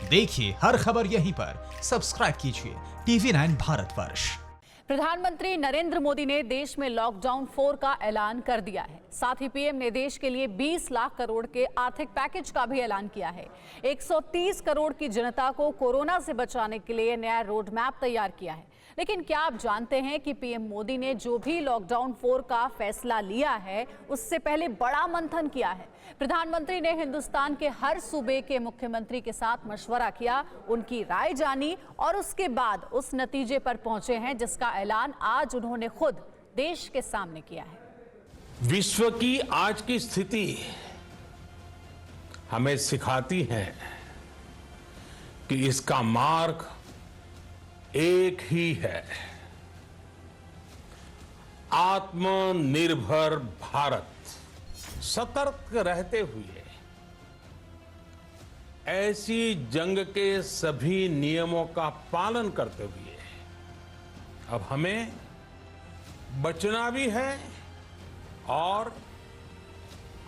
देखिए हर खबर यहीं पर, सब्सक्राइब कीजिए TV9 भारतवर्ष। प्रधानमंत्री नरेंद्र मोदी ने देश में लॉकडाउन 4 का ऐलान कर दिया है। साथ ही पीएम ने देश के लिए 20 लाख करोड़ के आर्थिक पैकेज का भी ऐलान किया है। 130 करोड़ की जनता को कोरोना से बचाने के लिए नया रोड मैप तैयार किया है। लेकिन क्या आप जानते हैं कि पीएम मोदी ने जो भी लॉकडाउन 4 का फैसला लिया है, उससे पहले बड़ा मंथन किया है। प्रधानमंत्री ने हिंदुस्तान के हर सूबे के मुख्यमंत्री के साथ मशवरा किया, उनकी राय जानी और उसके बाद उस नतीजे पर पहुंचे हैं जिसका ऐलान आज उन्होंने खुद देश के सामने किया है। विश्व की आज की स्थिति हमें सिखाती है कि इसका मार्ग एक ही है, आत्मनिर्भर भारत। सतर्क रहते हुए ऐसी जंग के सभी नियमों का पालन करते हुए अब हमें बचना भी है और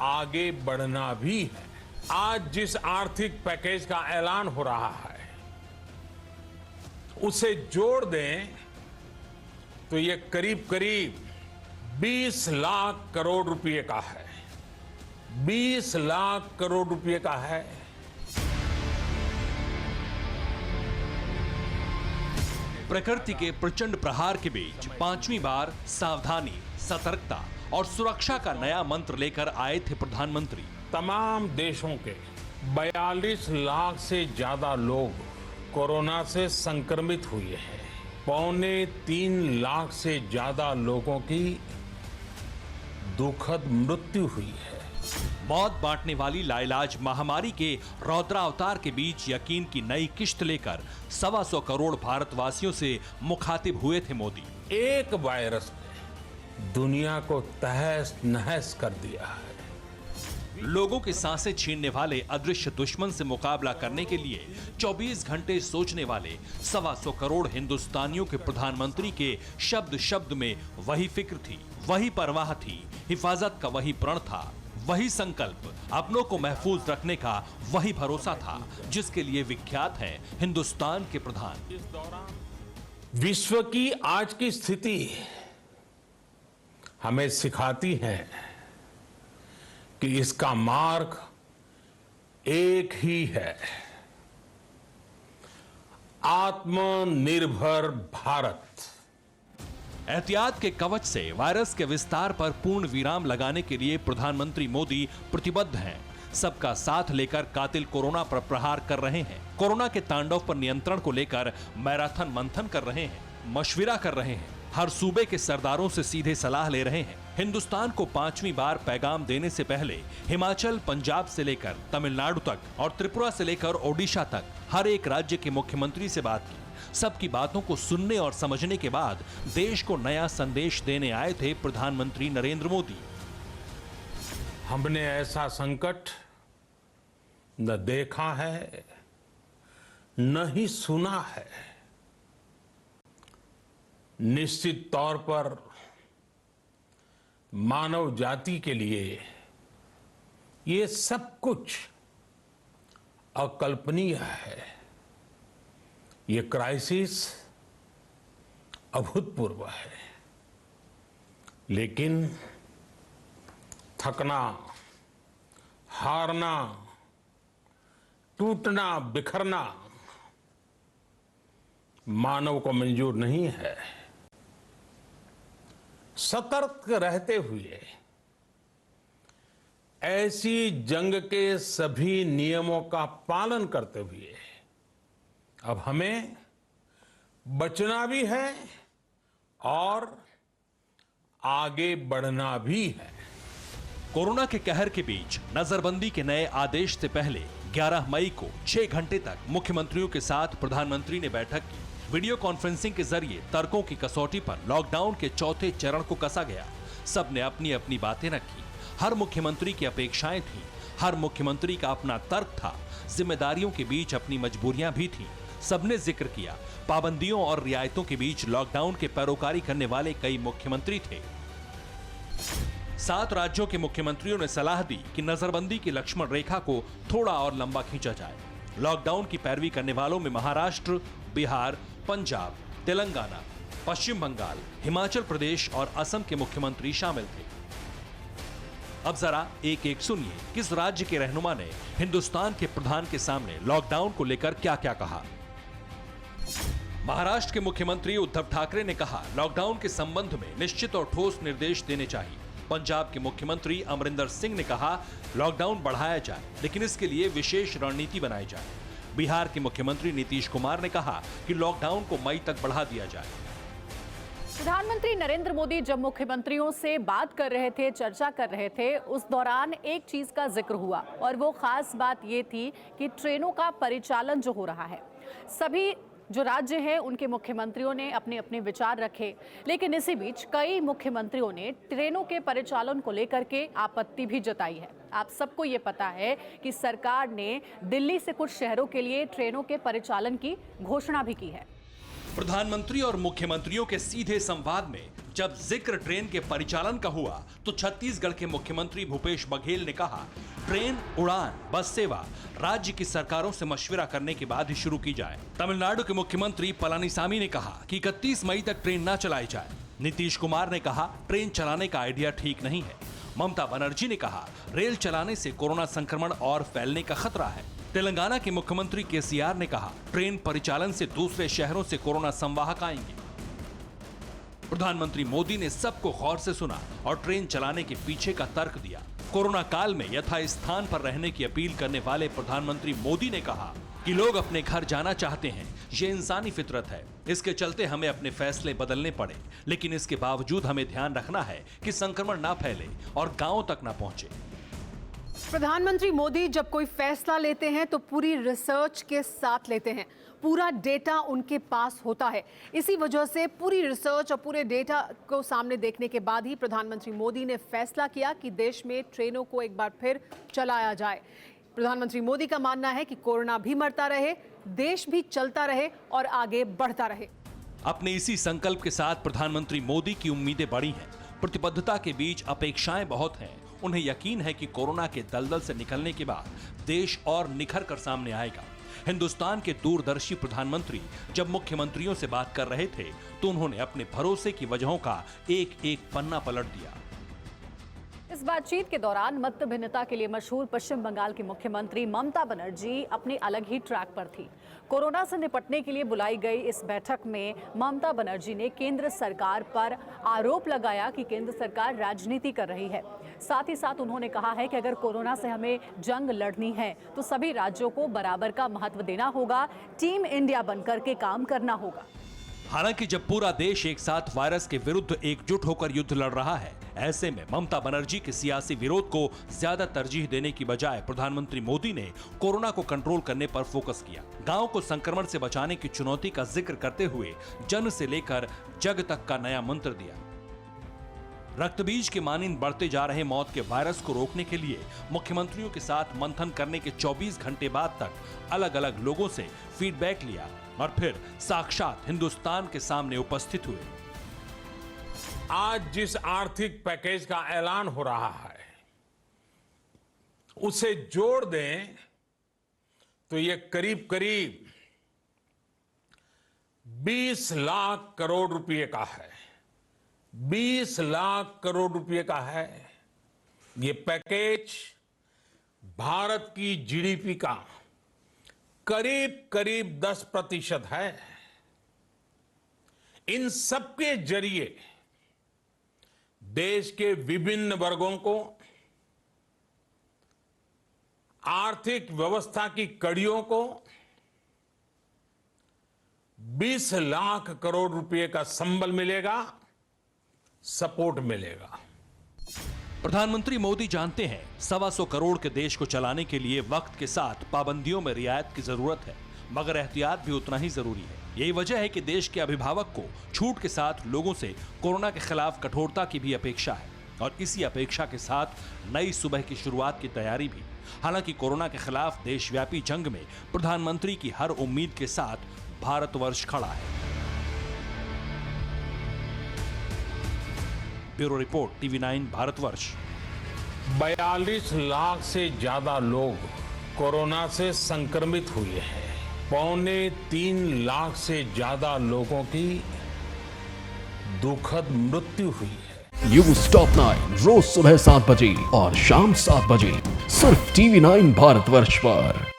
आगे बढ़ना भी है। आज जिस आर्थिक पैकेज का ऐलान हो रहा है उसे जोड़ दें तो ये करीब करीब 20 लाख करोड़ रुपए का है। 20 लाख करोड़ रुपए का है। प्रकृति के प्रचंड प्रहार के बीच पांचवी बार सावधानी, सतर्कता और सुरक्षा का नया मंत्र लेकर आए थे प्रधानमंत्री। तमाम देशों के 42 लाख से ज्यादा लोग कोरोना से संक्रमित हुए हैं। 2.25 लाख से ज्यादा लोगों की दुखद मृत्यु हुई है। मौत बांटने वाली लाइलाज महामारी के रौद्रावतार के बीच यकीन की नई किश्त लेकर 125 करोड़ भारतवासियों से मुखातिब हुए थे मोदी। एक वायरस ने दुनिया को तहस नहस कर दिया है। लोगों की सांसें छीनने वाले अदृश्य दुश्मन से मुकाबला करने के लिए 24 घंटे सोचने वाले 125 करोड़ हिंदुस्तानियों के प्रधानमंत्री के शब्द शब्द में वही फिक्र थी, वही परवाह थी, हिफाजत का वही प्रण था, वही संकल्प, अपनों को महफूज रखने का वही भरोसा था जिसके लिए विख्यात है हिंदुस्तान के प्रधान। इस दौरान विश्व की आज की स्थिति हमें सिखाती है कि इसका मार्ग एक ही है, आत्मनिर्भर भारत। एहतियात के कवच से वायरस के विस्तार पर पूर्ण विराम लगाने के लिए प्रधानमंत्री मोदी प्रतिबद्ध हैं। सबका साथ लेकर कातिल कोरोना पर प्रहार कर रहे हैं। कोरोना के तांडव पर नियंत्रण को लेकर मैराथन मंथन कर रहे हैं, मशविरा कर रहे हैं, हर सूबे के सरदारों से सीधे सलाह ले रहे हैं। हिंदुस्तान को पांचवी बार पैगाम देने से पहले हिमाचल, पंजाब से लेकर तमिलनाडु तक और त्रिपुरा से लेकर ओडिशा तक हर एक राज्य के मुख्यमंत्री से बात की। सबकी बातों को सुनने और समझने के बाद देश को नया संदेश देने आए थे प्रधानमंत्री नरेंद्र मोदी। हमने ऐसा संकट न देखा है न ही सुना है। निश्चित तौर पर मानव जाति के लिए ये सब कुछ अकल्पनीय है। ये क्राइसिस अभूतपूर्व है, लेकिन थकना, हारना, टूटना, बिखरना मानव को मंजूर नहीं है। सतर्क रहते हुए ऐसी जंग के सभी नियमों का पालन करते हुए अब हमें बचना भी है और आगे बढ़ना भी है। कोरोना के कहर के बीच नजरबंदी के नए आदेश से पहले 11 मई को 6 घंटे तक मुख्यमंत्रियों के साथ प्रधानमंत्री ने बैठक की। वीडियो कॉन्फ्रेंसिंग के जरिए तर्कों की कसौटी पर लॉकडाउन के चौथे चरण को कसा गया। सबने अपनी अपनी बातें रखी। हर मुख्यमंत्री की अपेक्षाएं थी, हर मुख्यमंत्री का अपना तर्क था, जिम्मेदारियों के बीच अपनी मजबूरियां भी थीं। सबने जिक्र किया, पाबंदियों और रियायतों के बीच लॉकडाउन के पैरोकारी करने वाले कई मुख्यमंत्री थे। 7 राज्यों के मुख्यमंत्रियों ने सलाह दी कि नजरबंदी की लक्ष्मण रेखा को थोड़ा और लंबा खींचा जाए। लॉकडाउन की पैरवी करने वालों में महाराष्ट्र, बिहार, पंजाब, तेलंगाना, पश्चिम बंगाल, हिमाचल प्रदेश और असम के मुख्यमंत्री शामिल थे। अब जरा एक एक सुनिए किस राज्य के रहनुमा ने हिंदुस्तान के प्रधान के सामने लॉकडाउन को लेकर क्या-क्या कहा। महाराष्ट्र के मुख्यमंत्री उद्धव ठाकरे ने कहा, लॉकडाउन के संबंध में निश्चित और ठोस निर्देश देने चाहिए। पंजाब के मुख्यमंत्री अमरिंदर सिंह ने कहा, लॉकडाउन बढ़ाया जाए, लेकिन इसके लिए विशेष रणनीति बनाई जाए। बिहार के मुख्यमंत्री नीतीश कुमार ने कहा कि लॉकडाउन को मई तक बढ़ा दिया जाए। प्रधानमंत्री नरेंद्र मोदी जब मुख्यमंत्रियों से बात कर रहे थे, चर्चा कर रहे थे, उस दौरान एक चीज का जिक्र हुआ और वो खास बात ये थी कि ट्रेनों का परिचालन जो हो रहा है, सभी जो राज्य हैं उनके मुख्यमंत्रियों ने अपने अपने विचार रखे, लेकिन इसी बीच कई मुख्यमंत्रियों ने ट्रेनों के परिचालन को लेकर के आपत्ति भी जताई है। आप सबको ये पता है कि सरकार ने दिल्ली से कुछ शहरों के लिए ट्रेनों के परिचालन की घोषणा भी की है। प्रधानमंत्री और मुख्यमंत्रियों के सीधे संवाद में जब जिक्र ट्रेन के परिचालन का हुआ तो छत्तीसगढ़ के मुख्यमंत्री भूपेश बघेल ने कहा, ट्रेन, उड़ान, बस सेवा राज्य की सरकारों से मशविरा करने के बाद ही शुरू की जाए। तमिलनाडु के मुख्यमंत्री पलानीसामी ने कहा कि 31 मई तक ट्रेन न चलाई जाए। नीतीश कुमार ने कहा, ट्रेन चलाने का आइडिया ठीक नहीं है। ममता बनर्जी ने कहा, रेल चलाने से कोरोना संक्रमण और फैलने का खतरा है। तेलंगाना के मुख्यमंत्री केसीआर ने कहा, ट्रेन परिचालन से दूसरे शहरों से कोरोना संवाहक आएंगे। प्रधानमंत्री मोदी ने सबको गौर से सुना और ट्रेन चलाने के पीछे का तर्क दिया। कोरोना काल में यथास्थान पर रहने की अपील करने वाले प्रधानमंत्री मोदी ने कहा कि लोग अपने घर जाना चाहते हैं, ये इंसानी फितरत है। इसके चलते हमें अपने फैसले बदलने पड़े, लेकिन इसके बावजूद हमें ध्यान रखना है कि संक्रमण ना फैले और गांवों तक ना पहुंचे। प्रधानमंत्री मोदी जब कोई फैसला लेते हैं तो पूरी रिसर्च के साथ लेते हैं, पूरा डेटा उनके पास होता है। इसी वजह से पूरी रिसर्च और पूरे डेटा को सामने देखने के बाद ही प्रधानमंत्री मोदी ने फैसला किया कि देश में ट्रेनों को एक बार फिर चलाया जाए। प्रधानमंत्री मोदी का मानना है कि कोरोना भी मरता रहे, देश भी चलता रहे और आगे बढ़ता रहे। अपने इसी संकल्प के साथ प्रधानमंत्री मोदी की उम्मीदें बड़ी हैं। प्रतिबद्धता के बीच अपेक्षाएं बहुत हैं। उन्हें यकीन है कि कोरोना के दलदल से निकलने के बाद देश और निखर कर सामने आएगा। हिंदुस्तान के दूरदर्शी प्रधानमंत्री जब मुख्यमंत्रियों से बात कर रहे थे तो उन्होंने अपने भरोसे की वजहों का एक एक पन्ना पलट दिया। इस बातचीत के दौरान मत भिन्नता के लिए मशहूर पश्चिम बंगाल की मुख्यमंत्री ममता बनर्जी अपने अलग ही ट्रैक पर थी। कोरोना से निपटने के लिए बुलाई गई इस बैठक में ममता बनर्जी ने केंद्र सरकार पर आरोप लगाया कि केंद्र सरकार राजनीति कर रही है। साथ ही साथ उन्होंने कहा है कि अगर कोरोना से हमें जंग लड़नी है तो सभी राज्यों को बराबर का महत्व देना होगा, टीम इंडिया बनकर के काम करना होगा। हालांकि जब पूरा देश एक साथ वायरस के विरुद्ध एकजुट होकर युद्ध लड़ रहा है, ऐसे में ममता बनर्जी के सियासी विरोध को ज्यादा तरजीह देने की बजाय प्रधानमंत्री मोदी ने कोरोना को कंट्रोल करने पर फोकस किया। गांव को संक्रमण से बचाने की चुनौती का जिक्र करते हुए जन से लेकर जग तक का नया मंत्र दिया। रक्तबीज के मानिंद बढ़ते जा रहे मौत के वायरस को रोकने के लिए मुख्यमंत्रियों के साथ मंथन करने के 24 घंटे बाद तक अलग अलग लोगों से फीडबैक लिया और फिर साक्षात हिंदुस्तान के सामने उपस्थित हुए। आज जिस आर्थिक पैकेज का ऐलान हो रहा है उसे जोड़ दें तो ये करीब करीब 20 लाख करोड़ रुपए का है। 20 लाख करोड़ रुपए का है। ये पैकेज भारत की जीडीपी का करीब करीब 10% है। इन सबके जरिए देश के विभिन्न वर्गों को आर्थिक व्यवस्था की कड़ियों को 20 लाख करोड़ रुपए का संबल मिलेगा, सपोर्ट मिलेगा। प्रधानमंत्री मोदी जानते हैं 125 करोड़ के देश को चलाने के लिए वक्त के साथ पाबंदियों में रियायत की जरूरत है, मगर एहतियात भी उतना ही जरूरी है। यही वजह है कि देश के अभिभावक को छूट के साथ लोगों से कोरोना के खिलाफ कठोरता की भी अपेक्षा है और इसी अपेक्षा के साथ नई सुबह की शुरुआत की तैयारी भी। हालांकि कोरोना के खिलाफ देशव्यापी जंग में प्रधानमंत्री की हर उम्मीद के साथ भारतवर्ष खड़ा है। Bureau report, TV9 Bharatvarsh. 42 lakh से ज्यादा लोग कोरोना से संक्रमित हुए हैं। 2.25 लाख से ज्यादा लोगों की दुखद मृत्यु हुई है। न्यूज़ टॉप 9 रोज सुबह 7 बजे और शाम 7 बजे सिर्फ TV9 भारतवर्ष पर।